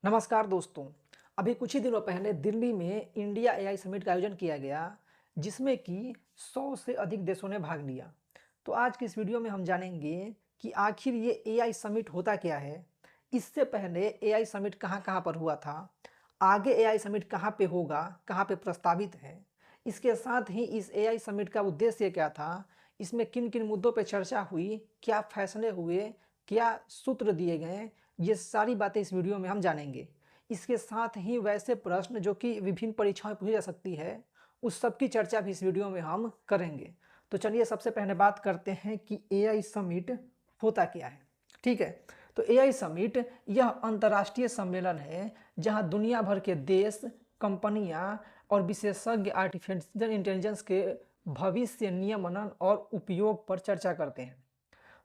नमस्कार दोस्तों। अभी कुछ ही दिनों पहले दिल्ली में इंडिया एआई समिट का आयोजन किया गया, जिसमें कि 100 से अधिक देशों ने भाग लिया। तो आज की इस वीडियो में हम जानेंगे कि आखिर ये एआई समिट होता क्या है, इससे पहले एआई समिट कहाँ-कहाँ पर हुआ था, आगे एआई समिट कहाँ पे होगा, कहाँ पे प्रस्तावित है, इसके साथ ही इस एआई समिट का उद्देश्य क्या था, इसमें किन-किन मुद्दों पे चर्चा हुई, क्या फैसले हुए, क्या सूत्र दिए गए, ये सारी बातें इस वीडियो में हम जानेंगे। इसके साथ ही वैसे प्रश्न जो कि विभिन्न परीक्षाओं में पूछी जा सकती है, उस सब की चर्चा भी इस वीडियो में हम करेंगे। तो चलिए सबसे पहले बात करते हैं कि एआई समिट होता क्या है। ठीक है, तो एआई समिट यह अंतर्राष्ट्रीय सम्मेलन है जहां दुनिया भर के देश, कंपनियां और विशेषज्ञ आर्टिफिशियल इंटेलिजेंस के भविष्य, नियमन और उपयोग पर चर्चा करते हैं।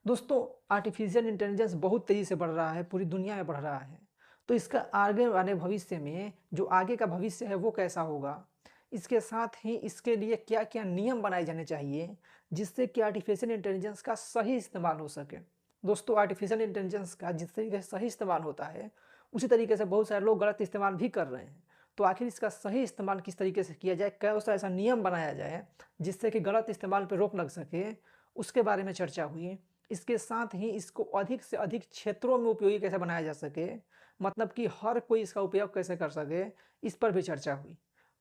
दोस्तों, आर्टिफिशियल इंटेलिजेंस बहुत तेज़ी से बढ़ रहा है, पूरी दुनिया में बढ़ रहा है। तो इसका आगे वाले भविष्य में जो आगे का भविष्य है वो कैसा होगा? इसके साथ ही इसके लिए क्या-क्या नियम बनाए जाने चाहिए, जिससे कि आर्टिफिशियल इंटेलिजेंस का सही इस्तेमाल हो सके। दोस्तों, आर्टिफिशियल इंटेलिजेंस का जिस तरीके से सही इस्तेमाल होता है, उसी तरीके से बहुत सारे लोग गलत इस्तेमाल भी कर रहे हैं। तो आखिर इसका सही इस्तेमाल किस तरीके से किया जाए, कौन-सा ऐसा नियम बनाया जाए, जिससे कि गलत इस्तेमाल पे रोक लग सके, उसके बारे में चर्चा हुई। इसके साथ ही इसको अधिक से अधिक क्षेत्रों में उपयोगी कैसे बनाया जा सके, मतलब कि हर कोई इसका उपयोग कैसे कर सके, इस पर भी चर्चा हुई।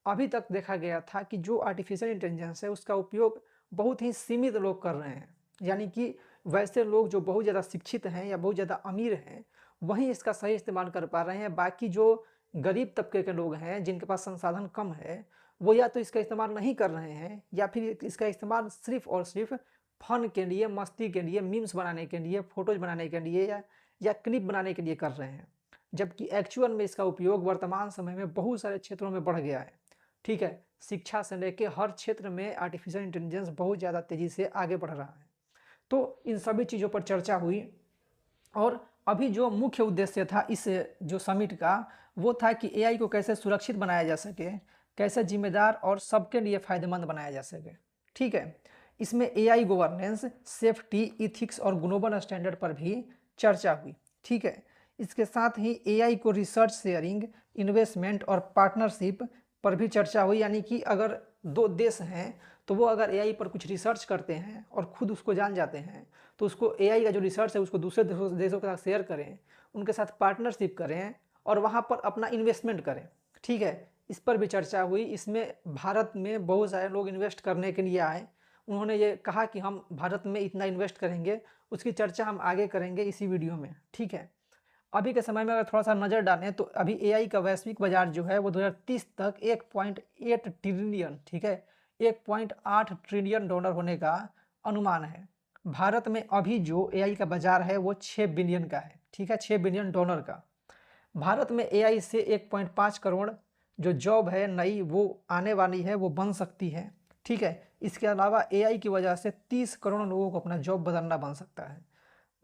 अभी तक देखा गया था कि जो आर्टिफिशियल इंटेलिजेंस है उसका उपयोग बहुत ही सीमित लोग कर रहे हैं, यानी कि वैसे लोग जो बहुत ज़्यादा शिक्षित हैं या बहुत ज़्यादा अमीर हैं, वहीं इसका सही इस्तेमाल कर पा रहे हैं। बाकी जो गरीब तबके के लोग हैं, जिनके पास संसाधन कम है, वो या तो इसका इस्तेमाल नहीं कर रहे हैं या फिर इसका इस्तेमाल सिर्फ़ और सिर्फ़ फन के लिए, मस्ती के लिए, मीम्स बनाने के लिए, फ़ोटोज़ बनाने के लिए या क्लिप बनाने के लिए कर रहे हैं। जबकि एक्चुअल में इसका उपयोग वर्तमान समय में बहुत सारे क्षेत्रों में बढ़ गया है। ठीक है? शिक्षा से लेके हर क्षेत्र में आर्टिफ़िशियल इंटेलिजेंस बहुत ज़्यादा तेज़ी से आगे बढ़ रहा है। तो इन सभी चीज़ों पर चर्चा हुई और अभी जो मुख्य उद्देश्य था इस जो समिट का, वो था कि एआई को कैसे सुरक्षित बनाया जा सके, कैसे ज़िम्मेदार और सबके लिए फ़ायदेमंद बनाया जा सके। ठीक है? इसमें एआई गवर्नेंस, सेफ्टी, एथिक्स और ग्लोबल स्टैंडर्ड पर भी चर्चा हुई। ठीक है? इसके साथ ही एआई को रिसर्च शेयरिंग, इन्वेस्टमेंट और पार्टनरशिप पर भी चर्चा हुई, यानी कि अगर 2 देश हैं, तो वो अगर एआई पर कुछ रिसर्च करते हैं और खुद उसको जान जाते हैं, तो उसको एआई का जो रिसर्च है उसको दूसरे देशों के साथ शेयर करें, उनके साथ पार्टनरशिप करें और वहाँ पर अपना इन्वेस्टमेंट करें। ठीक है? इस पर भी चर्चा हुई। इसमें भारत में बहुत सारे लोग इन्वेस्ट करने के लिए आए। उन्होंने ये कहा कि हम भारत में इतना इन्वेस्ट करेंगे, उसकी चर्चा हम आगे करेंगे इसी वीडियो में। ठीक है? अभी के समय में अगर थोड़ा-सा नज़र डालें तो अभी एआई का वैश्विक बाज़ार जो है वो 2030 तक 1.8 ट्रिलियन, ठीक है? 1.8 ट्रिलियन डॉलर होने का अनुमान है। भारत में अभी जो एआई का बाज़ार है वो 6 बिलियन का है, ठीक है? 6 बिलियन डॉलर का। भारत में एआई से 1.5 करोड़ जो जॉब है नई वो आने वाली है, वो बन सकती है। ठीक है? इसके अलावा एआई की वजह से 30 करोड़ लोगों को अपना जॉब बदलना बन सकता है।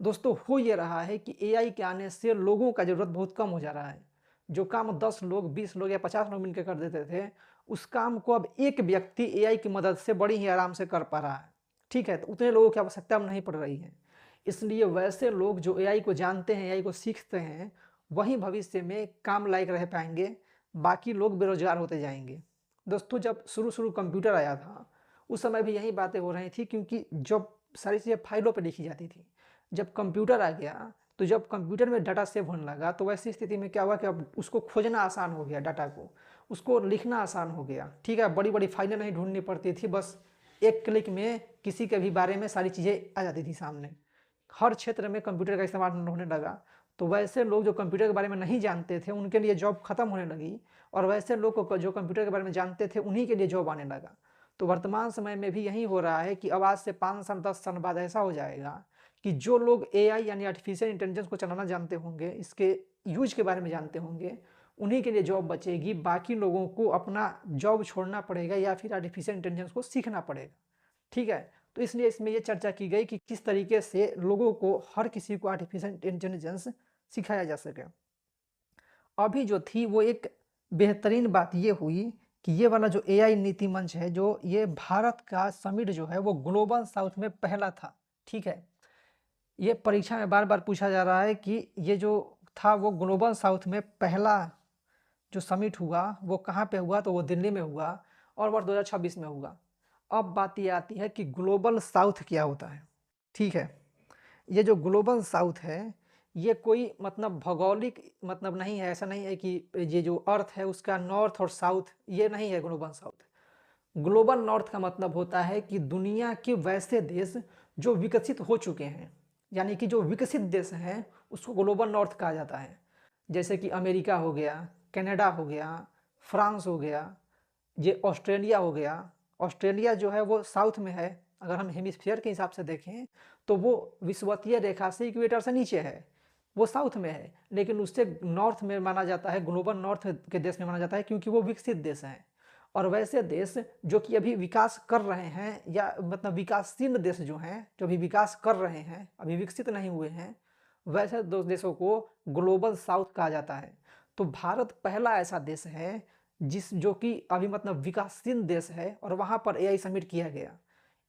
दोस्तों, हो ये रहा है कि एआई के आने से लोगों का ज़रूरत बहुत कम हो जा रहा है। जो काम 10 लोग, 20 लोग या 50 लोग मिलकर कर देते थे, उस काम को अब एक व्यक्ति एआई की मदद से बड़ी ही आराम से कर पा रहा है। ठीक है? तो उतने लोगों की आवश्यकता अब नहीं पड़ रही है। इसलिए वैसे लोग जो एआई को जानते हैं, एआई को सीखते हैं, वही भविष्य में काम लायक रह पाएँगे, बाकी लोग बेरोज़गार होते जाएँगे। दोस्तों, जब शुरू-शुरू कंप्यूटर आया था, उस समय भी यही बातें हो रही थी, क्योंकि जब सारी चीज़ें फाइलों पे लिखी जाती थी। जब कंप्यूटर आ गया, तो जब कंप्यूटर में डाटा सेव होने लगा, तो वैसी स्थिति में क्या हुआ कि अब उसको खोजना आसान हो गया, डाटा को, उसको लिखना आसान हो गया। ठीक है? बड़ी-बड़ी फाइलें नहीं ढूँढनी पड़ती थी, बस एक क्लिक में किसी के भी बारे में सारी चीज़ें आ जाती थी सामने। हर क्षेत्र में कंप्यूटर का इस्तेमाल होने लगा, तो वैसे लोग जो कंप्यूटर के बारे में नहीं जानते थे, उनके लिए जॉब खत्म होने लगी और वैसे लोग को जो कंप्यूटर के बारे में जानते थे, उन्हीं के लिए जॉब आने लगा। तो वर्तमान समय में भी यही हो रहा है कि अब आज से 5 साल, 10 साल बाद ऐसा हो जाएगा कि जो लोग एआई यानी आर्टिफिशियल इंटेलिजेंस को चलाना जानते होंगे, इसके यूज़ के बारे में जानते होंगे, उन्हीं के लिए जॉब बचेगी। बाकी लोगों को अपना जॉब छोड़ना पड़ेगा या फिर आर्टिफिशियल इंटेलिजेंस को सीखना पड़ेगा। ठीक है? तो इसलिए इसमें ये चर्चा की गई कि किस तरीके से लोगों को, हर किसी को आर्टिफिशियल इंटेलिजेंस सिखाया जा सके। अभी जो थी वो एक बेहतरीन बात ये हुई कि ये वाला जो एआई नीति मंच है, जो ये भारत का समिट जो है वो ग्लोबल साउथ में पहला था। ठीक है? ये परीक्षा में बार-बार पूछा जा रहा है कि ये जो था वो ग्लोबल साउथ में पहला जो समिट हुआ वो कहाँ पे हुआ, तो वो दिल्ली में हुआ और वर्ष 2026 में हुआ। अब बात ये आती है कि ग्लोबल साउथ क्या होता है। ठीक है, ये जो ग्लोबल साउथ है ये कोई मतलब भौगोलिक मतलब नहीं है, ऐसा नहीं है कि ये जो अर्थ है उसका नॉर्थ और साउथ, ये नहीं है ग्लोबल साउथ। ग्लोबल नॉर्थ का मतलब होता है कि दुनिया के वैसे देश जो विकसित हो चुके हैं, यानी कि जो विकसित देश हैं उसको ग्लोबल नॉर्थ कहा जाता है। जैसे कि अमेरिका हो गया, कनाडा हो गया, फ्रांस हो गया, ये ऑस्ट्रेलिया हो गया। ऑस्ट्रेलिया जो है वो साउथ में है, अगर हम हेमिस्फीयर के हिसाब से देखें तो वो विषुवतीय रेखा से इक्वेटर से नीचे है, वो साउथ में है, लेकिन उससे नॉर्थ में माना जाता है, ग्लोबल नॉर्थ के देश में माना जाता है क्योंकि वो विकसित देश हैं। और वैसे देश जो कि अभी विकास कर रहे हैं या मतलब विकासशील देश जो हैं, जो अभी विकास कर रहे हैं, अभी विकसित नहीं हुए हैं, वैसे दो देशों को ग्लोबल साउथ कहा जाता है। तो भारत पहला ऐसा देश है जिस जो कि अभी मतलब विकासशील देश है और वहाँ पर एआई समिट किया गया।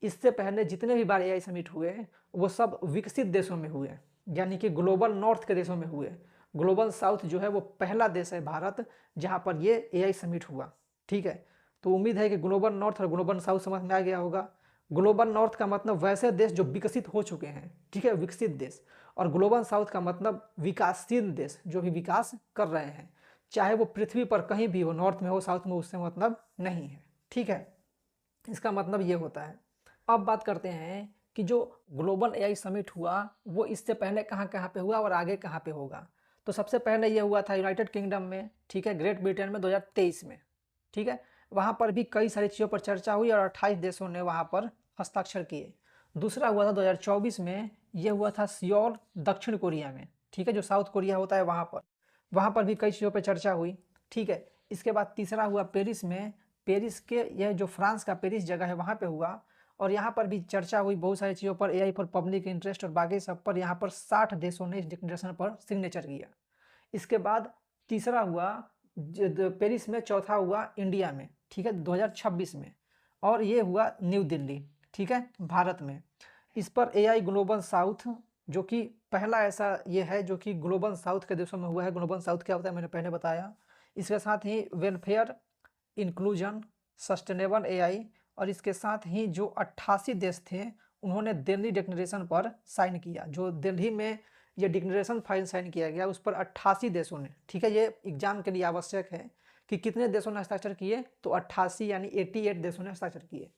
इससे पहले जितने भी बार एआई समिट हुए वो सब विकसित देशों में हुए, यानी कि ग्लोबल नॉर्थ के देशों में हुए। ग्लोबल साउथ जो है वो पहला देश है भारत जहाँ पर ये एआई समिट हुआ। ठीक है, तो उम्मीद है कि ग्लोबल नॉर्थ और ग्लोबल साउथ समझ में आ गया होगा। ग्लोबल नॉर्थ का मतलब वैसे देश जो विकसित हो चुके हैं, ठीक है, विकसित देश। और ग्लोबल साउथ का मतलब विकासशील देश जो भी विकास कर रहे हैं, चाहे वो पृथ्वी पर कहीं भी हो, नॉर्थ में हो साउथ में, उससे मतलब नहीं है। ठीक है, इसका मतलब ये होता है। अब बात करते हैं कि जो ग्लोबल एआई समिट हुआ वो इससे पहले कहाँ कहाँ पे हुआ और आगे कहाँ पे होगा। तो सबसे पहले ये हुआ था यूनाइटेड किंगडम में, ठीक है, ग्रेट ब्रिटेन में 2023 में। ठीक है, वहाँ पर भी कई सारी चीज़ों पर चर्चा हुई और 28 देशों ने वहाँ पर हस्ताक्षर किए। दूसरा हुआ था 2024 में, ये हुआ था सियोल दक्षिण कोरिया में, ठीक है, जो साउथ कोरिया होता है वहाँ पर भी कई चीज़ों पर चर्चा हुई। ठीक है, इसके बाद तीसरा हुआ पेरिस में, पेरिस के यह जो फ्रांस का पेरिस जगह है वहाँ पे हुआ और यहाँ पर भी चर्चा हुई बहुत सारी चीज़ों पर, एआई फॉर पब्लिक इंटरेस्ट और बाकी सब पर। यहाँ पर 60 देशों ने इस डिक्लेरेशन पर सिग्नेचर किया। इसके बाद तीसरा हुआ पेरिस में, चौथा हुआ इंडिया में, ठीक है, 2026 में, और ये हुआ न्यू दिल्ली, ठीक है, भारत में। इस पर एआई ग्लोबल साउथ जो कि पहला ऐसा ये है जो कि ग्लोबल साउथ के देशों में हुआ है। ग्लोबल साउथ क्या होता है मैंने पहले बताया। इसके साथ ही वेलफेयर, इंक्लूजन, सस्टेनेबल एआई, और इसके साथ ही जो 88 देश थे उन्होंने दिल्ली डिक्लेरेशन पर साइन किया। जो दिल्ली में ये डिक्लेरेशन फाइल साइन किया गया उस पर 88 देशों ने, ठीक है, ये एग्जाम के लिए आवश्यक है कि कितने देशों ने हस्ताक्षर किए, तो 88 यानी 88 देशों ने हस्ताक्षर किए।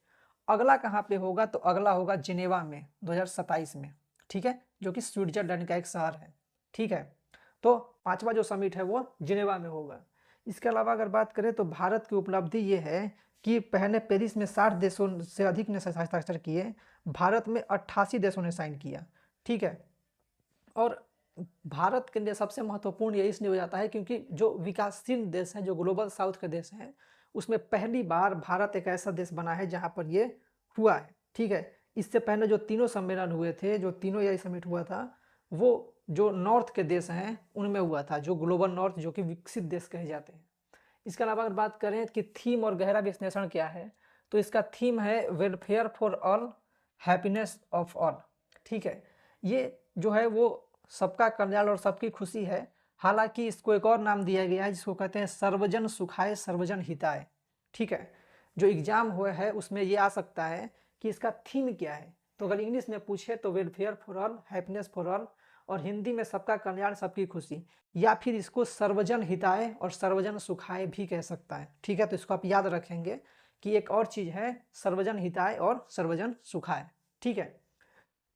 अगला कहाँ पे होगा, तो अगला होगा जिनेवा में 2027 में, ठीक है, जो कि स्विट्जरलैंड का एक शहर है। ठीक है, तो पांचवा जो समिट है वो जिनेवा में होगा। इसके अलावा अगर बात करें तो भारत की उपलब्धि ये है कि पहले पेरिस में 60 देशों से अधिक ने हस्ताक्षर किए, भारत में 88 देशों ने साइन किया। ठीक है, और भारत के लिए सबसे महत्वपूर्ण ये इसलिए हो जाता है क्योंकि जो विकासशील देश हैं, जो ग्लोबल साउथ के देश हैं, उसमें पहली बार भारत एक ऐसा देश बना है जहाँ पर ये हुआ है। ठीक है, इससे पहले जो तीनों सम्मेलन हुए थे, जो तीनों एआई समिट हुआ था, वो जो नॉर्थ के देश हैं उनमें हुआ था, जो ग्लोबल नॉर्थ जो कि विकसित देश कहे जाते हैं। इसके अलावा अगर बात करें कि थीम और गहरा विश्लेषण क्या है, तो इसका थीम है welfare for all, happiness of all. ठीक है, ये जो है वो सबका कल्याण और सबकी खुशी है। हालांकि इसको एक और नाम दिया गया है जिसको कहते हैं सर्वजन सुखाय सर्वजन हिताय। ठीक है, जो एग्जाम हुआ है उसमें ये आ सकता है कि इसका थीम क्या है। तो अगर इंग्लिश में पूछे तो welfare for all, happiness for all, और हिंदी में सबका कल्याण सबकी खुशी, या फिर इसको सर्वजन हिताय और सर्वजन सुखाय भी कह सकता है। ठीक है, तो इसको आप याद रखेंगे कि एक और चीज़ है सर्वजन हिताय और सर्वजन सुखाय। ठीक है,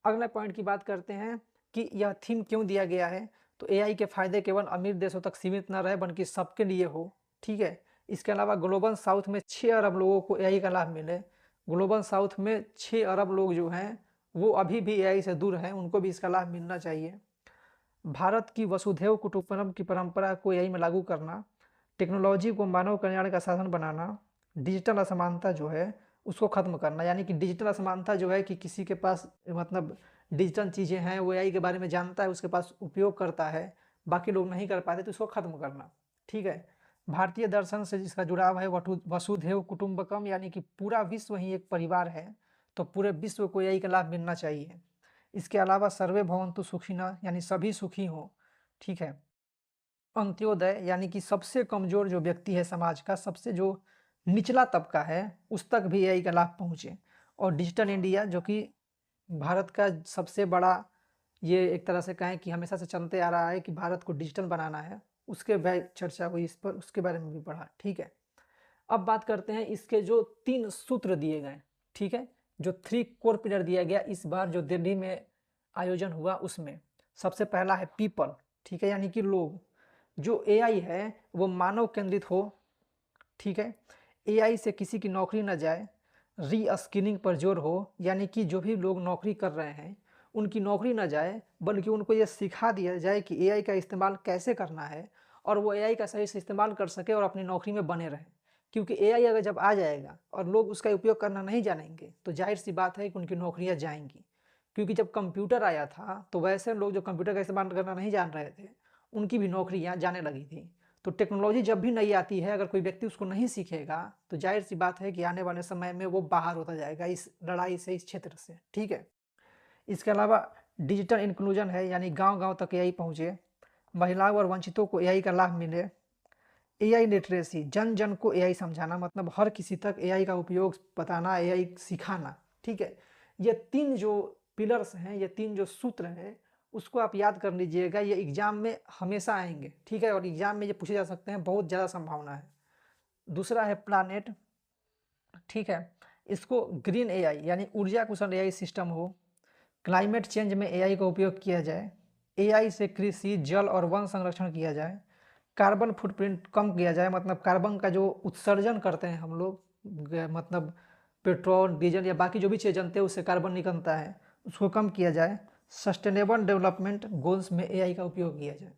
अगले पॉइंट की बात करते हैं कि यह थीम क्यों दिया गया है। तो एआई के फायदे केवल अमीर देशों तक सीमित न रहे बल्कि सबके लिए हो। ठीक है, इसके अलावा ग्लोबल साउथ में 6 अरब लोगों को एआई का लाभ मिले। ग्लोबल साउथ में 6 अरब लोग जो हैं वो अभी भी एआई से दूर हैं, उनको भी इसका लाभ मिलना चाहिए। भारत की वसुधैव कुटुंबकम की परंपरा को एआई में लागू करना, टेक्नोलॉजी को मानव कल्याण का साधन बनाना, डिजिटल असमानता जो है उसको खत्म करना, यानी कि डिजिटल असमानता जो है कि किसी के पास मतलब डिजिटल चीज़ें हैं, वो एआई के बारे में जानता है, उसके पास उपयोग करता है, बाकी लोग नहीं कर पाते, तो इसको खत्म करना। ठीक है, भारतीय दर्शन से जिसका जुड़ाव है वसुधैव कुटुंबकम, यानी कि पूरा विश्व ही एक परिवार है, तो पूरे विश्व को एआई का लाभ मिलना चाहिए। इसके अलावा सर्वे भवन्तु सुखिनः, यानी सभी सुखी हों। ठीक है, अंत्योदय यानी कि सबसे कमज़ोर जो व्यक्ति है समाज का, सबसे जो निचला तबका है, उस तक भी एआई का लाभ पहुँचे। और डिजिटल इंडिया जो कि भारत का सबसे बड़ा, ये एक तरह से कहें कि हमेशा से चलते आ रहा है कि भारत को डिजिटल बनाना है, उसके चर्चा हुई इस पर, उसके बारे में भी पढ़ा। ठीक है, अब बात करते हैं इसके जो 3 सूत्र दिए गए। ठीक है, जो 3 कोर पिलर दिया गया इस बार जो दिल्ली में आयोजन हुआ उसमें। सबसे पहला है पीपल। ठीक है, यानी कि लोग। जो एआई है वो मानव केंद्रित हो। ठीक है, एआई से किसी की नौकरी न जाए। री स्किलिंग पर जोर हो, यानी कि जो भी लोग नौकरी कर रहे हैं उनकी नौकरी न जाए, बल्कि उनको ये सिखा दिया जाए कि एआई का इस्तेमाल कैसे करना है और वो एआई का सही से इस्तेमाल कर सके और अपनी नौकरी में बने रहें। क्योंकि एआई अगर जब आ जाएगा और लोग उसका उपयोग करना नहीं जानेंगे तो जाहिर सी बात है कि उनकी नौकरियां जाएंगी। क्योंकि जब कंप्यूटर आया था तो वैसे लोग जो कंप्यूटर का इस्तेमाल करना नहीं जान रहे थे उनकी भी नौकरियां जाने लगी थी। तो टेक्नोलॉजी जब भी नई आती है, अगर कोई व्यक्ति उसको नहीं सीखेगा तो जाहिर सी बात है कि आने वाले समय में वो बाहर होता जाएगा इस लड़ाई से, इस क्षेत्र से। ठीक है, इसके अलावा डिजिटल इंक्लूजन है, यानी गांव-गांव तक एआई पहुंचे, महिलाओं और वंचितों को एआई का लाभ मिले। एआई लिटरेसी, जन जन को एआई समझाना, मतलब हर किसी तक एआई का उपयोग बताना, एआई सिखाना। ठीक है, ये 3 जो पिलर्स हैं, ये 3 जो सूत्र हैं, उसको आप याद कर लीजिएगा। ये एग्जाम में हमेशा आएंगे। ठीक है, और एग्जाम में ये पूछे जा सकते हैं, बहुत ज़्यादा संभावना है। दूसरा है प्लानेट। ठीक है, इसको ग्रीन एआई यानी ऊर्जा कुशल एआई सिस्टम हो। क्लाइमेट चेंज में एआई का उपयोग किया जाए। एआई से कृषि, जल और वन संरक्षण किया जाए। कार्बन फुटप्रिंट कम किया जाए, मतलब कार्बन का जो उत्सर्जन करते हैं हम लोग, मतलब पेट्रोल, डीजल या बाकी जो भी चीज़ जनते हैं उससे कार्बन निकलता है, उसको कम किया जाए। सस्टेनेबल डेवलपमेंट गोल्स में एआई का उपयोग किया जाए।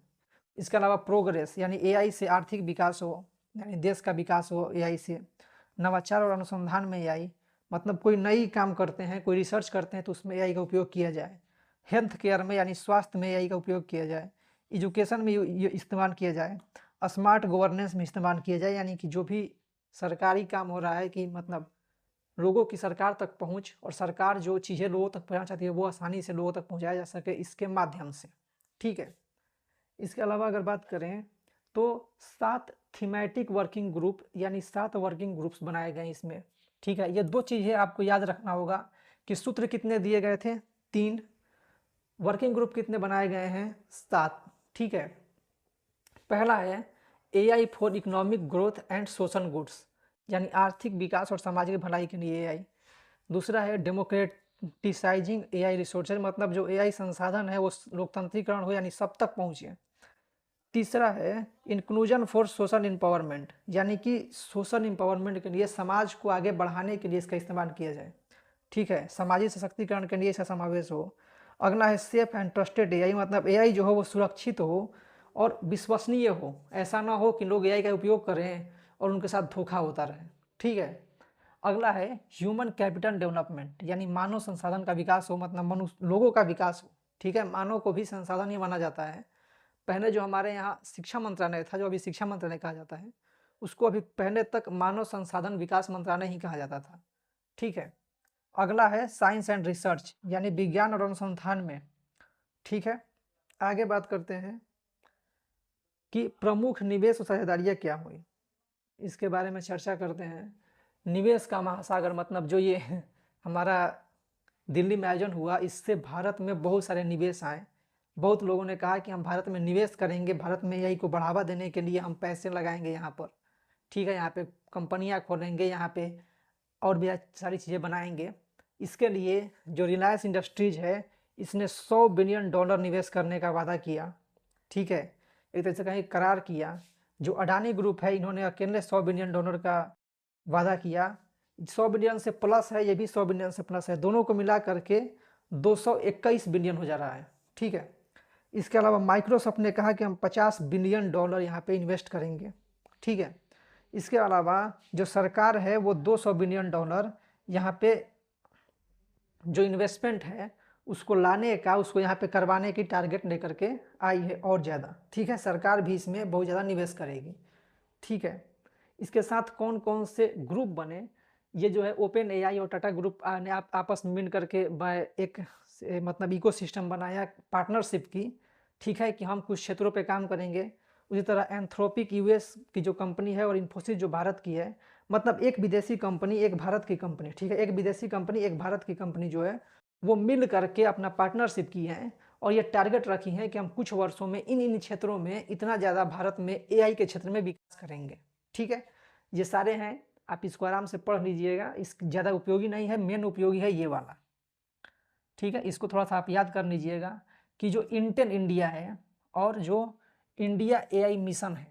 इसके अलावा प्रोग्रेस, यानी एआई से आर्थिक विकास हो, यानी देश का विकास हो एआई से। नवाचार और अनुसंधान में एआई, मतलब कोई नई काम करते हैं, कोई रिसर्च करते हैं तो उसमें एआई का उपयोग किया जाए। हेल्थ केयर में यानी स्वास्थ्य में एआई का उपयोग किया जाए। एजुकेशन में ये इस्तेमाल किया जाए। स्मार्ट गवर्नेंस में इस्तेमाल किया जाए, यानी कि जो भी सरकारी काम हो रहा है कि मतलब लोगों की सरकार तक पहुंच, और सरकार जो चीज़ें लोगों तक पहुंचाना चाहती है वो आसानी से लोगों तक पहुंचाया जा सके इसके माध्यम से। ठीक है, इसके अलावा अगर बात करें तो 7 थीमेटिक वर्किंग ग्रुप, यानी 7 वर्किंग ग्रुप्स बनाए गए इसमें। ठीक है, ये 2 चीज़ें आपको याद रखना होगा कि सूत्र कितने दिए गए थे, 3। वर्किंग ग्रुप कितने बनाए गए हैं, 7। ठीक है, पहला है AI for economic growth and social goods, यानी आर्थिक विकास और सामाजिक भलाई के लिए एआई। दूसरा है डेमोक्रेटिसाइजिंग एआई रिसोर्सेज, मतलब जो एआई संसाधन है वो लोकतंत्रीकरण हो, यानी सब तक पहुँचे। तीसरा है इंक्लूजन फॉर सोशल एम्पावरमेंट, यानी कि सोशल एम्पावरमेंट के लिए, समाज को आगे बढ़ाने के लिए इसका इस्तेमाल किया जाए। ठीक है, सामाजिक सशक्तिकरण के लिए इसका समावेश हो। अगला है सेफ एंड ट्रस्टेड एआई, मतलब एआई जो हो वो सुरक्षित हो और विश्वसनीय हो। ऐसा ना हो कि लोग एआई का उपयोग करें और उनके साथ धोखा होता रहे। ठीक है, अगला है ह्यूमन कैपिटल डेवलपमेंट, यानी मानव संसाधन का विकास हो, मतलब मनुष्य लोगों का विकास हो। ठीक है, मानव को भी संसाधन ही माना जाता है। पहले जो हमारे यहाँ शिक्षा मंत्रालय था, जो अभी शिक्षा मंत्रालय कहा जाता है, उसको अभी पहले तक मानव संसाधन विकास मंत्रालय ही कहा जाता था। ठीक है, अगला है साइंस एंड रिसर्च, यानी विज्ञान और अनुसंधान में। ठीक है, आगे बात करते हैं कि प्रमुख निवेश और साझेदारियाँ क्या हुई, इसके बारे में चर्चा करते हैं। निवेश का महासागर, मतलब जो ये हमारा दिल्ली में आयोजन हुआ, इससे भारत में बहुत सारे निवेश आए। बहुत लोगों ने कहा कि हम भारत में निवेश करेंगे, भारत में एआई को बढ़ावा देने के लिए हम पैसे लगाएंगे यहाँ पर। ठीक है, यहाँ पे कंपनियाँ खोलेंगे, यहाँ पे और भी सारी चीज़ें बनाएंगे। इसके लिए जो रिलायंस इंडस्ट्रीज है इसने $100 बिलियन निवेश करने का वादा किया। ठीक है, एक तरह से कहीं करार किया। जो अडानी ग्रुप है इन्होंने अकेले $100 बिलियन का वादा किया। 100 बिलियन से प्लस है, ये भी 100 बिलियन से प्लस है, दोनों को मिला करके 221 बिलियन हो जा रहा है। ठीक है, इसके अलावा माइक्रोसॉफ्ट ने कहा कि हम $50 बिलियन यहाँ पे इन्वेस्ट करेंगे। ठीक है, इसके अलावा जो सरकार है वो $200 बिलियन यहाँ पे जो इन्वेस्टमेंट है उसको लाने का, उसको यहाँ पे करवाने की टारगेट लेकर के आई है और ज़्यादा। ठीक है, सरकार भी इसमें बहुत ज़्यादा निवेश करेगी। ठीक है, इसके साथ कौन कौन से ग्रुप बने, ये जो है ओपन एआई और टाटा ग्रुप ने आपस में मिल करके एक मतलब इकोसिस्टम बनाया पार्टनरशिप की। ठीक है, कि हम कुछ क्षेत्रों पे काम करेंगे उसी तरह एंथ्रोपिक यूएस की जो कंपनी है और इन्फोसिस जो भारत की है, मतलब एक विदेशी कंपनी एक भारत की कंपनी, ठीक है, एक विदेशी कंपनी एक भारत की कंपनी जो है वो मिल करके अपना पार्टनरशिप की है और ये टारगेट रखी है कि हम कुछ वर्षों में इन इन क्षेत्रों में इतना ज़्यादा भारत में एआई के क्षेत्र में विकास करेंगे। ठीक है, ये सारे हैं, आप इसको आराम से पढ़ लीजिएगा, इस ज़्यादा उपयोगी नहीं है, मेन उपयोगी है ये वाला। ठीक है, इसको थोड़ा सा आप याद कर लीजिएगा कि जो इंटेल इंडिया है और जो इंडिया एआई मिशन है,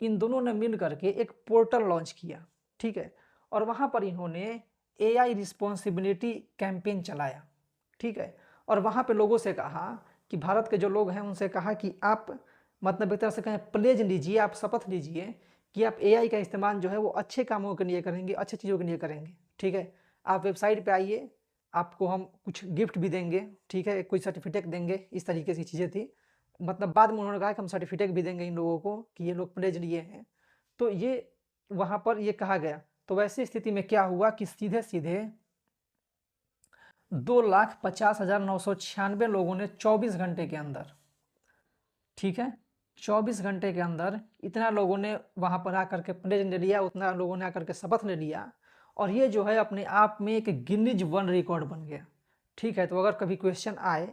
इन दोनों ने मिल करके एक पोर्टल लॉन्च किया। ठीक है, और वहाँ पर इन्होंने एआई रिस्पॉन्सिबिलिटी कैंपेन चलाया। ठीक है, और वहाँ पे लोगों से कहा कि भारत के जो लोग हैं उनसे कहा कि आप मतलब एक तरह से कहें प्लेज लीजिए, आप शपथ लीजिए कि आप एआई का इस्तेमाल जो है वो अच्छे कामों के लिए करेंगे, अच्छे चीज़ों के लिए करेंगे। ठीक है, आप वेबसाइट पे आइए, आपको हम कुछ गिफ्ट भी देंगे। ठीक है, कोई सर्टिफिकेट देंगे, इस तरीके की चीज़ें थी। मतलब बाद में उन्होंने कहा कि हम सर्टिफिकेट भी देंगे इन लोगों को कि ये लोग प्लेज लिए हैं। तो ये वहाँ पर ये कहा गया। तो वैसी स्थिति में क्या हुआ कि सीधे सीधे 2,50,996 लोगों ने 24 घंटे के अंदर, ठीक है, 24 घंटे के अंदर इतना लोगों ने वहाँ पर आकर के प्लेज ले लिया, उतना लोगों ने आकर के शपथ ले लिया और ये जो है अपने आप में एक गिनीज वर्ल्ड रिकॉर्ड बन गया। ठीक है, तो अगर कभी क्वेश्चन आए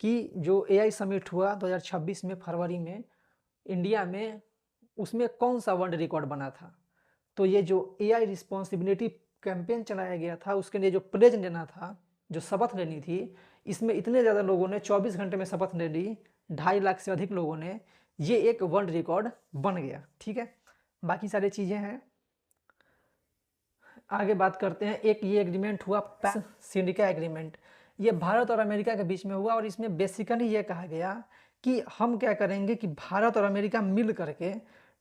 कि जो एआई समिट हुआ 2026 में फरवरी में इंडिया में, उसमें कौन सा वर्ल्ड रिकॉर्ड बना था, तो ये जो एआई रिस्पॉन्सिबिलिटी कैंपेन चलाया गया था उसके लिए जो प्लेज लेना था, जो शपथ लेनी थी, इसमें इतने ज़्यादा लोगों ने 24 घंटे में शपथ ले ली, 2.5 लाख से अधिक लोगों ने, ये एक वर्ल्ड रिकॉर्ड बन गया। ठीक है, बाकी सारी चीज़ें हैं, आगे बात करते हैं। एक ये एग्रीमेंट हुआ सिंडिका एग्रीमेंट, ये भारत और अमेरिका के बीच में हुआ और इसमें बेसिकली ये कहा गया कि हम क्या करेंगे कि भारत और अमेरिका मिल करके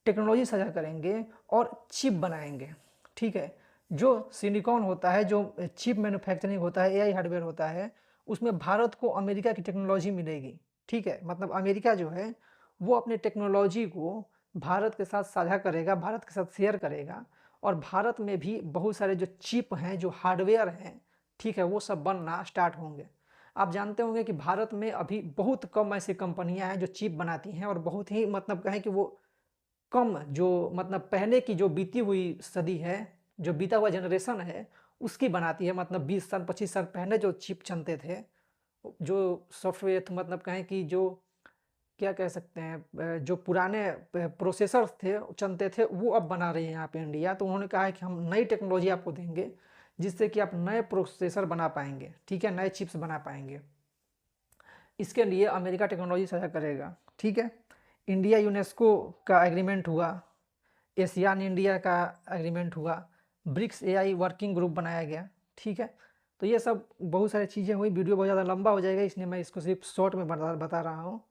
टेक्नोलॉजी साझा करेंगे और चिप बनाएंगे। ठीक है, जो सिलिकॉन होता है, जो चिप मैन्युफैक्चरिंग होता है, एआई हार्डवेयर होता है, उसमें भारत को अमेरिका की टेक्नोलॉजी मिलेगी। ठीक है, मतलब अमेरिका जो है वो अपने टेक्नोलॉजी को भारत के साथ साझा करेगा, भारत के साथ शेयर करेगा और भारत में भी बहुत सारे जो चिप हैं, जो हार्डवेयर हैं, ठीक है, वो सब बनना स्टार्ट होंगे। आप जानते होंगे कि भारत में अभी बहुत कम ऐसी कंपनियां हैं जो चिप बनाती हैं और बहुत ही मतलब कहें कि वो कम, जो मतलब पहले की जो बीती हुई सदी है, जो बीता हुआ जनरेशन है उसकी बनाती है। मतलब 20 साल 25 साल पहले जो चिप चलते थे, जो सॉफ्टवेयर मतलब कहें कि जो क्या कह सकते हैं, जो पुराने प्रोसेसर्स थे चलते थे, वो अब बना रही है यहाँ पे इंडिया। तो उन्होंने कहा है कि हम नई टेक्नोलॉजी आपको देंगे जिससे कि आप नए प्रोसेसर बना पाएंगे। ठीक है, नए चिप्स बना पाएंगे। इसके लिए अमेरिका टेक्नोलॉजी साझा करेगा। ठीक है, इंडिया यूनेस्को का एग्रीमेंट हुआ, एशियान इंडिया का एग्रीमेंट हुआ, ब्रिक्स एआई वर्किंग ग्रुप बनाया गया। ठीक है, तो ये सब बहुत सारी चीज़ें हुई। वीडियो बहुत ज़्यादा लंबा हो जाएगा इसलिए मैं इसको सिर्फ शॉर्ट में बता रहा हूँ।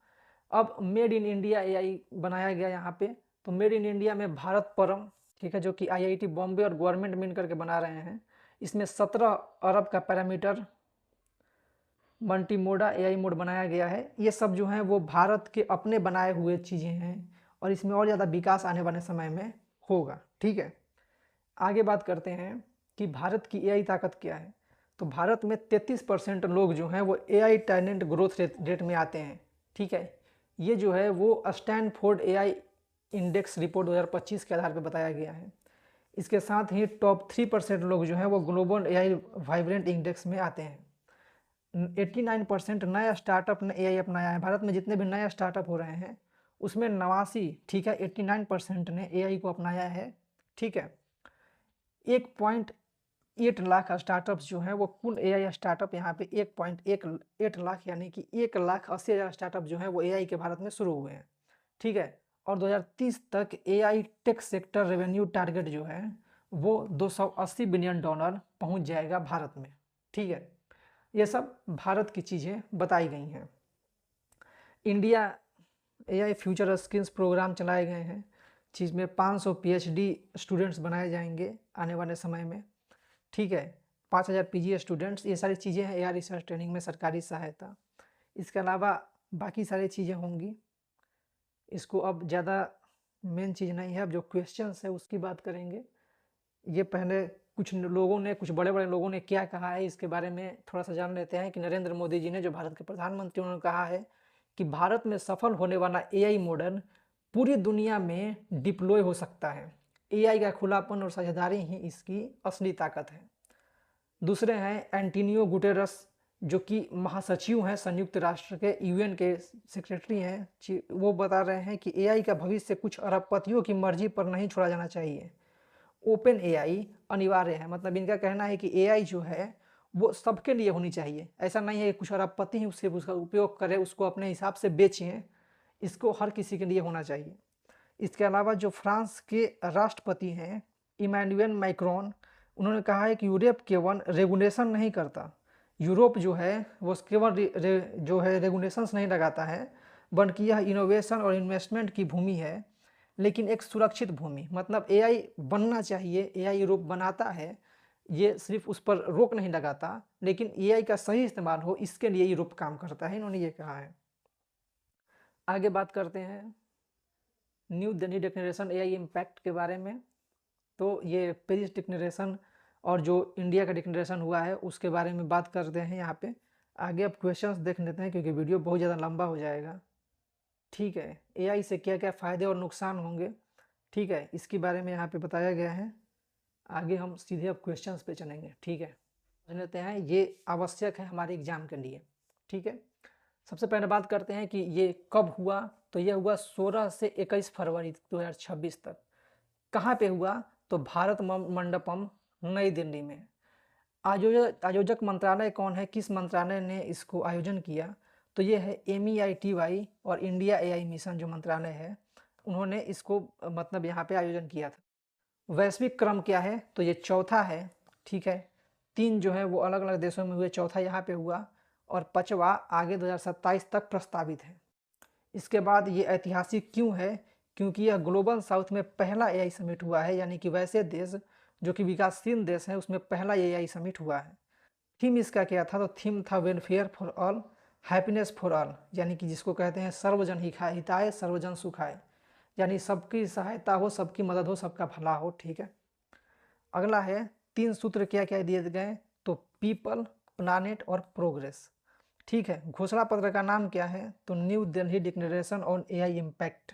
अब मेड इन इंडिया एआई बनाया गया यहाँ पे। तो मेड इन इंडिया में भारत परम, ठीक है, जो कि आईआईटी बॉम्बे और गवर्नमेंट मिल करके बना रहे हैं। इसमें 17 अरब का पैरामीटर मल्टीमोडा एआई मोड बनाया गया है। ये सब जो हैं वो भारत के अपने बनाए हुए चीज़ें हैं और इसमें और ज़्यादा विकास आने वाले समय में होगा। ठीक है, आगे बात करते हैं कि भारत की एआई ताकत क्या है। तो भारत में 33% लोग जो हैं वो एआई टैलेंट ग्रोथ रेट में आते हैं। ठीक है, ये जो है वो स्टैनफोर्ड एआई इंडेक्स रिपोर्ट 2025 के आधार पर बताया गया है। इसके साथ ही टॉप 3% लोग जो हैं वो ग्लोबल एआई वाइब्रेंट इंडेक्स में आते हैं। 89% नया स्टार्टअप ने एआई अपनाया है। भारत में जितने भी नए स्टार्टअप हो रहे हैं उसमें 89, ठीक है, 89% ने एआई को अपनाया है। ठीक है, 1.8 लाख स्टार्टअप्स जो हैं वो कुल एआई स्टार्टअप यहाँ पे 1.18 लाख, यानी कि 1,80,000 स्टार्टअप जो हैं वो एआई के भारत में शुरू हुए हैं। ठीक है, और 2030 तक AI tech sector revenue target जो है वो $280 बिलियन पहुँच जाएगा भारत में। ठीक है, ये सब भारत की चीज़ें बताई गई हैं। India AI future skills program चलाए गए हैं, जिसमें 500 पीएचडी स्टूडेंट्स बनाए जाएंगे आने वाले समय में। ठीक है, 5,000 पीजी स्टूडेंट्स, ये सारी चीज़ें हैं एआई रिसर्च ट्रेनिंग में सरकारी सहायता। इसके अलावा बाकी सारी चीज़ें होंगी। इसको अब ज़्यादा मेन चीज़ नहीं है, अब जो क्वेश्चंस है उसकी बात करेंगे। ये पहले कुछ लोगों ने, कुछ बड़े बड़े लोगों ने क्या कहा है इसके बारे में थोड़ा सा जान लेते हैं। कि नरेंद्र मोदी जी ने, जो भारत के प्रधानमंत्री, उन्होंने कहा है कि भारत में सफल होने वाला एआई मॉडल पूरी दुनिया में डिप्लॉय हो सकता है। एआई का खुलापन और साझेदारी ही इसकी असली ताकत है। दूसरे हैं एंटोनियो गुटेरस, जो कि महासचिव हैं संयुक्त राष्ट्र के, यूएन के सेक्रेटरी हैं। वो बता रहे हैं कि एआई का भविष्य कुछ अरबपतियों की मर्जी पर नहीं छोड़ा जाना चाहिए। ओपन एआई अनिवार्य है, मतलब इनका कहना है कि एआई जो है वो सबके लिए होनी चाहिए। ऐसा नहीं है कि कुछ अरबपति ही उसका उपयोग करें, उसको अपने हिसाब से बेचें। इसको हर किसी के लिए होना चाहिए। इसके अलावा जो फ्रांस के राष्ट्रपति हैं इमैनुअल मैक्रोन, उन्होंने कहा है कि यूरोप केवल रेगुलेशन नहीं करता, यूरोप जो है वो केवल जो है रेगुलेशंस नहीं लगाता है, बल्कि यह इनोवेशन और इन्वेस्टमेंट की भूमि है, लेकिन एक सुरक्षित भूमि। मतलब एआई बनना चाहिए, एआई यूरोप बनाता है, ये सिर्फ उस पर रोक नहीं लगाता, लेकिन एआई का सही इस्तेमाल हो इसके लिए यूरोप काम करता है, इन्होंने ये कहा है। आगे बात करते हैं new Delhi declaration AI impact के बारे में। तो ये पेरिस डिक्लेरेशन और जो इंडिया का डिक्लेरेशन हुआ है उसके बारे में बात करते हैं यहाँ पे। आगे अब क्वेश्चंस देख लेते हैं क्योंकि वीडियो बहुत ज़्यादा लंबा हो जाएगा। ठीक है, एआई से क्या क्या फ़ायदे और नुकसान होंगे, ठीक है, इसके बारे में यहाँ पे बताया गया है। आगे हम सीधे अब क्वेश्चंस पे चलेंगे। ठीक है, समझ लेते हैं, ये आवश्यक है हमारे एग्जाम के लिए। ठीक है, सबसे पहले बात करते हैं कि ये कब हुआ। तो ये हुआ 16 से 21 फरवरी 2026 तक। कहाँ पे हुआ? तो भारत मंडपम, नई दिल्ली में। आयोजक मंत्रालय कौन है, किस मंत्रालय ने इसको आयोजन किया? तो ये है MEITY और इंडिया एआई मिशन जो मंत्रालय है, उन्होंने इसको मतलब यहाँ पे आयोजन किया था। वैश्विक क्रम क्या है? तो ये चौथा है। ठीक है, 3 जो है वो अलग अलग देशों में हुए, चौथा यहाँ पे हुआ, और 5वां आगे 2027 तक प्रस्तावित है। इसके बाद ये ऐतिहासिक क्यों है? क्योंकि यह ग्लोबल साउथ में पहला एआई समिट हुआ है, यानी कि वैसे देश जो कि विकासशील देश हैं उसमें पहला एआई समिट हुआ है। थीम इसका क्या था? तो थीम था welfare for all, happiness for all, यानी कि जिसको कहते हैं सर्वजन हिताय सर्वजन सुखाय, यानी सबकी सहायता हो, सबकी मदद हो, सबका भला हो। ठीक है, अगला है 3 सूत्र क्या क्या दिए गए? तो पीपल, प्लानेट और प्रोग्रेस। ठीक है, घोषणा पत्र का नाम क्या है? तो new Delhi declaration on AI impact.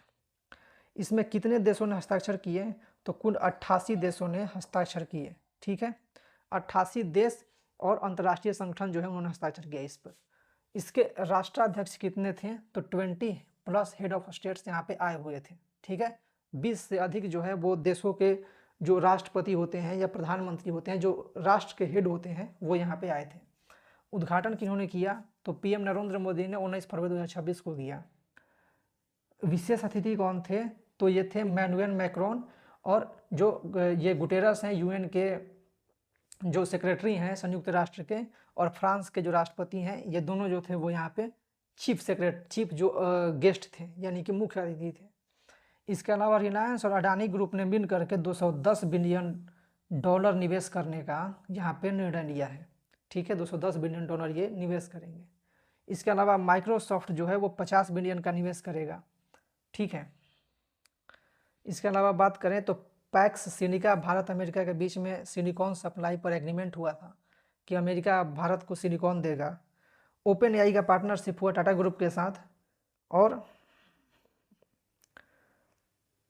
इसमें कितने देशों ने हस्ताक्षर किए? तो कुल 88 देशों ने हस्ताक्षर किए। ठीक है, 88 देश और अंतर्राष्ट्रीय संगठन जो है उन्होंने हस्ताक्षर किया इस पर। इसके राष्ट्राध्यक्ष कितने थे? तो 20 प्लस हेड ऑफ स्टेट्स यहाँ पे आए हुए थे। ठीक है, 20 से अधिक जो है वो देशों के जो राष्ट्रपति होते हैं या प्रधानमंत्री होते हैं, जो राष्ट्र के हेड होते हैं, वो यहाँ पे आए थे। उद्घाटन किन्होंने किया? तो पीएम नरेंद्र मोदी ने 19 फरवरी 2026 को किया। विशेष अतिथि कौन थे? तो ये थे मैनुअल मैक्रोन, और जो ये गुटेरस हैं यूएन के जो सेक्रेटरी हैं संयुक्त राष्ट्र के, और फ्रांस के जो राष्ट्रपति हैं, ये दोनों जो थे वो यहाँ पे चीफ जो गेस्ट थे, यानी कि मुख्य अतिथि थे। इसके अलावा रिलायंस और अडानी ग्रुप ने मिल करके $210 बिलियन निवेश करने का यहाँ पे निर्णय लिया है। ठीक है, $210 बिलियन ये निवेश करेंगे। इसके अलावा माइक्रोसॉफ्ट जो है वो 50 बिलियन का निवेश करेगा। ठीक है, इसके अलावा बात करें तो पैक्स सिलिका, भारत अमेरिका के बीच में सिलिकॉन सप्लाई पर एग्रीमेंट हुआ था कि अमेरिका भारत को सिलिकॉन देगा। ओपन एआई का पार्टनरशिप हुआ टाटा ग्रुप के साथ, और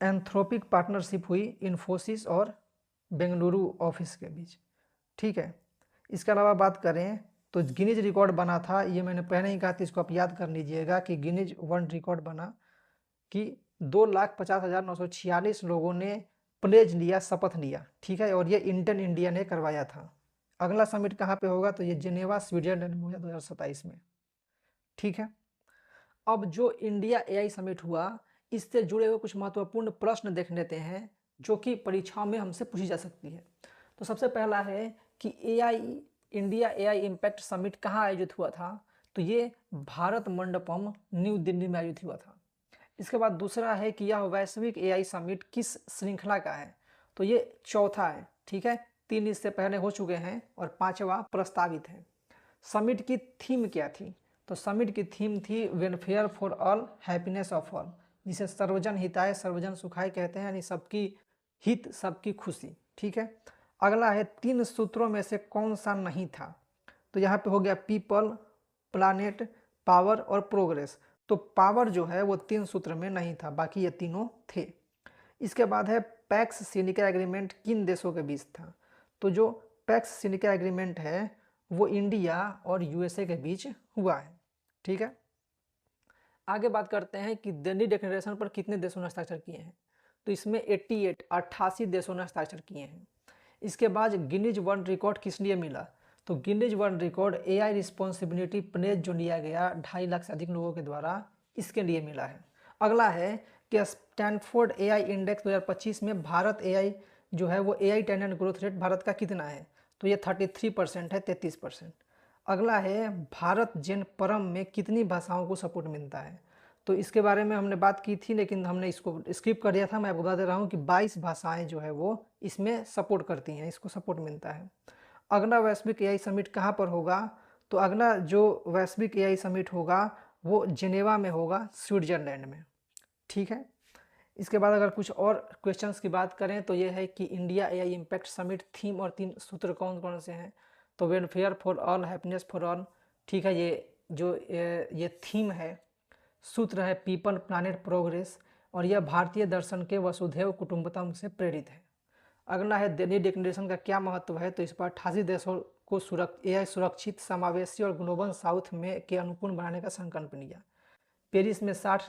एंथ्रोपिक पार्टनरशिप हुई इन्फोसिस और बेंगलुरु ऑफिस के बीच। ठीक है, इसके अलावा बात करें तो गिनीज रिकॉर्ड बना था, ये मैंने पहले ही कहा था, इसको आप याद कर लीजिएगा कि गिनीज वर्ल्ड रिकॉर्ड बना कि 2,50,946 लोगों ने प्लेज लिया, शपथ लिया। ठीक है, और ये इंडिया ने करवाया था। अगला समिट कहाँ पे होगा? तो ये जेनेवा स्विट्जरलैंड में होगा 2027 में। ठीक है, अब जो इंडिया एआई समिट हुआ, इससे जुड़े हुए कुछ महत्वपूर्ण प्रश्न देख लेते हैं जो कि परीक्षाओं में हमसे पूछी जा सकती है। तो सबसे पहला है कि इंडिया एआई इम्पैक्ट समिट कहाँ आयोजित हुआ था? तो ये भारत मंडपम, न्यू दिल्ली में आयोजित हुआ था। इसके बाद दूसरा है कि यह वैश्विक एआई समिट किस श्रृंखला का है? तो ये चौथा है। ठीक है, 3 इससे पहले हो चुके हैं और 5वां प्रस्तावित है। समिट की थीम क्या थी? तो समिट की थीम थी welfare for all, happiness of all, जिसे सर्वजन हिताय सर्वजन सुखाय कहते हैं, यानी सबकी हित सबकी खुशी। ठीक है, अगला है 3 सूत्रों में से कौन सा नहीं था? तो यहाँ पे हो गया पीपल, प्लानेट, पावर और प्रोग्रेस। तो पावर जो है वो 3 सूत्र में नहीं था, बाकी ये तीनों थे। इसके बाद है पैक्स सिलिका एग्रीमेंट किन देशों के बीच था? तो जो पैक्स सिलिका एग्रीमेंट है वो इंडिया और यूएसए के बीच हुआ है। ठीक है, आगे बात करते हैं कि दिल्ली डिक्लेरेशन पर कितने देशों ने हस्ताक्षर किए हैं? तो इसमें 88 देशों ने हस्ताक्षर किए हैं। इसके बाद गिनीज वर्ल्ड रिकॉर्ड किस लिए मिला? तो Guinness world record AI responsibility pledge जो लिया गया 2.5 लाख से अधिक लोगों के द्वारा, इसके लिए मिला है। अगला है कि स्टैनफोर्ड एआई इंडेक्स 2025 में भारत एआई जो है वो AI talent growth rate Bharat का कितना है? तो ये 33% है, 33%। अगला है भारत जेन परम में कितनी भाषाओं को सपोर्ट मिलता है? तो इसके बारे में हमने बात की थी लेकिन हमने इसको स्किप कर दिया था। मैं आपको बता दे रहा हूँ कि 22 भाषाएं जो है वो इसमें सपोर्ट करती हैं, इसको सपोर्ट मिलता है। अगला वैश्विक एआई समिट कहाँ पर होगा? तो अगला जो वैश्विक एआई समिट होगा वो जेनेवा में होगा, स्विट्जरलैंड में। ठीक है, इसके बाद अगर कुछ और क्वेश्चंस की बात करें तो ये है कि India AI impact summit theme और 3 सूत्र कौन कौन से हैं? तो welfare for all, happiness for all. ठीक है, ये थीम है। सूत्र है पीपल प्लानेट प्रोग्रेस, और यह भारतीय दर्शन के वसुधैव कुटुंबकम से प्रेरित है। अगला है दिल्ली डिक्लेरेशन का क्या महत्व है? तो इस पर 88 देशों को एआई सुरक्षित, समावेशी और ग्लोबल साउथ में के अनुकूल बनाने का संकल्प लिया। पेरिस में 60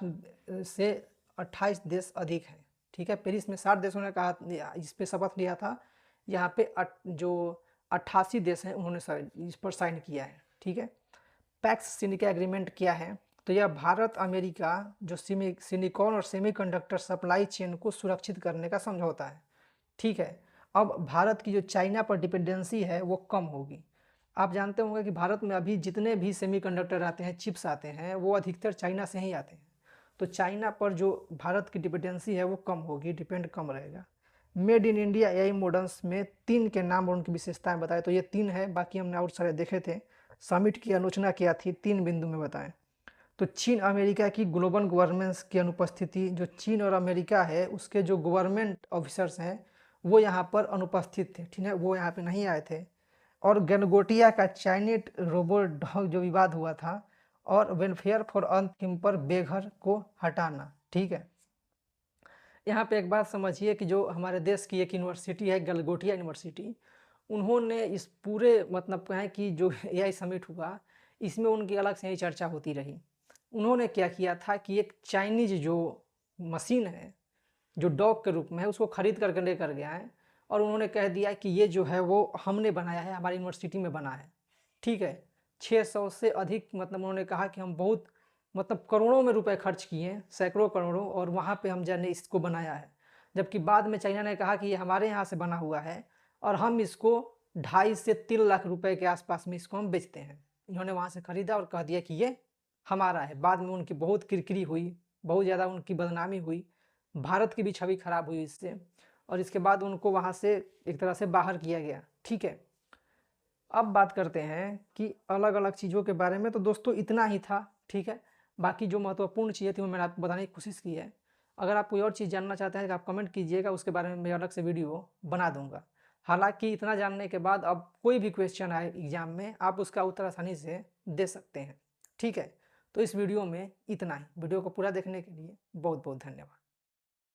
से 28 देश अधिक हैं। ठीक है, पेरिस में 60 देशों ने कहा, इस पे शपथ लिया था। यहाँ पे जो 88 देश हैं उन्होंने इस पर साइन किया है। ठीक है, पैक्स सिलिका एग्रीमेंट क्या है? तो यह भारत अमेरिका जो सिलिकॉन और सेमीकंडक्टर सप्लाई चेन को सुरक्षित करने का समझौता है। ठीक है, अब भारत की जो चाइना पर डिपेंडेंसी है वो कम होगी। आप जानते होंगे कि भारत में अभी जितने भी सेमीकंडक्टर आते हैं, चिप्स आते हैं, वो अधिकतर चाइना से ही आते हैं। तो चाइना पर जो भारत की डिपेंडेंसी है वो कम होगी, डिपेंड कम रहेगा। Made in India AI models में 3 के नाम और उनकी विशेषताएं बताएं। तो ये 3 है, बाकी हमने और सारे देखे थे। समिट की आलोचना क्या थी, 3 बिंदु में बताएं। तो चीन अमेरिका की ग्लोबल गवर्नेंस की अनुपस्थिति, जो चीन और अमेरिका है उसके जो गवर्नमेंट ऑफिसर्स हैं वो यहाँ पर अनुपस्थित थे। ठीक है, वो यहाँ पे नहीं आए थे। और गनगोटिया का चाइनीट रोबोट डॉग जो विवाद हुआ था, और वेलफेयर फॉर अर्थ थीम पर बेघर को हटाना। ठीक है, यहाँ पे एक बात समझिए कि जो हमारे देश की एक यूनिवर्सिटी है, गलगोटिया यूनिवर्सिटी, उन्होंने इस पूरे मतलब कहें कि जो एआई समिट हुआ इसमें उनकी अलग से ही चर्चा होती रही। उन्होंने क्या किया था कि एक चाइनीज जो मशीन है जो डॉग के रूप में है उसको खरीद करके लेकर गया है, और उन्होंने कह दिया कि ये जो है वो हमने बनाया है, हमारी यूनिवर्सिटी में बना है। ठीक है, 600 से अधिक मतलब उन्होंने कहा कि हम बहुत मतलब करोड़ों में रुपए खर्च किए, सैकड़ों करोड़ों, और वहाँ पे हम जाने इसको बनाया है। जबकि बाद में चाइना ने कहा कि ये हमारे यहाँ से बना हुआ है और हम इसको 2.5 से 3 लाख रुपए के आसपास में इसको हम बेचते हैं। इन्होंने वहाँ से खरीदा और कह दिया कि ये हमारा है। बाद में उनकी बहुत किरकिरी हुई, बहुत ज़्यादा उनकी बदनामी हुई, भारत की भी छवि खराब हुई इससे, और इसके बाद उनको वहाँ से एक तरह से बाहर किया गया। ठीक है, अब बात करते हैं कि अलग अलग चीज़ों के बारे में। तो दोस्तों इतना ही था। ठीक है, बाकी जो महत्वपूर्ण चीज़ें थी वो मैंने आपको बताने की कोशिश की है। अगर आप कोई और चीज़ जानना चाहते हैं तो आप कमेंट कीजिएगा, उसके बारे में मैं अलग से वीडियो बना दूंगा। हालांकि इतना जानने के बाद अब कोई भी क्वेश्चन आए एग्जाम में आप उसका उत्तर आसानी से दे सकते हैं। ठीक है, तो इस वीडियो में इतना ही। वीडियो को पूरा देखने के लिए बहुत बहुत धन्यवाद।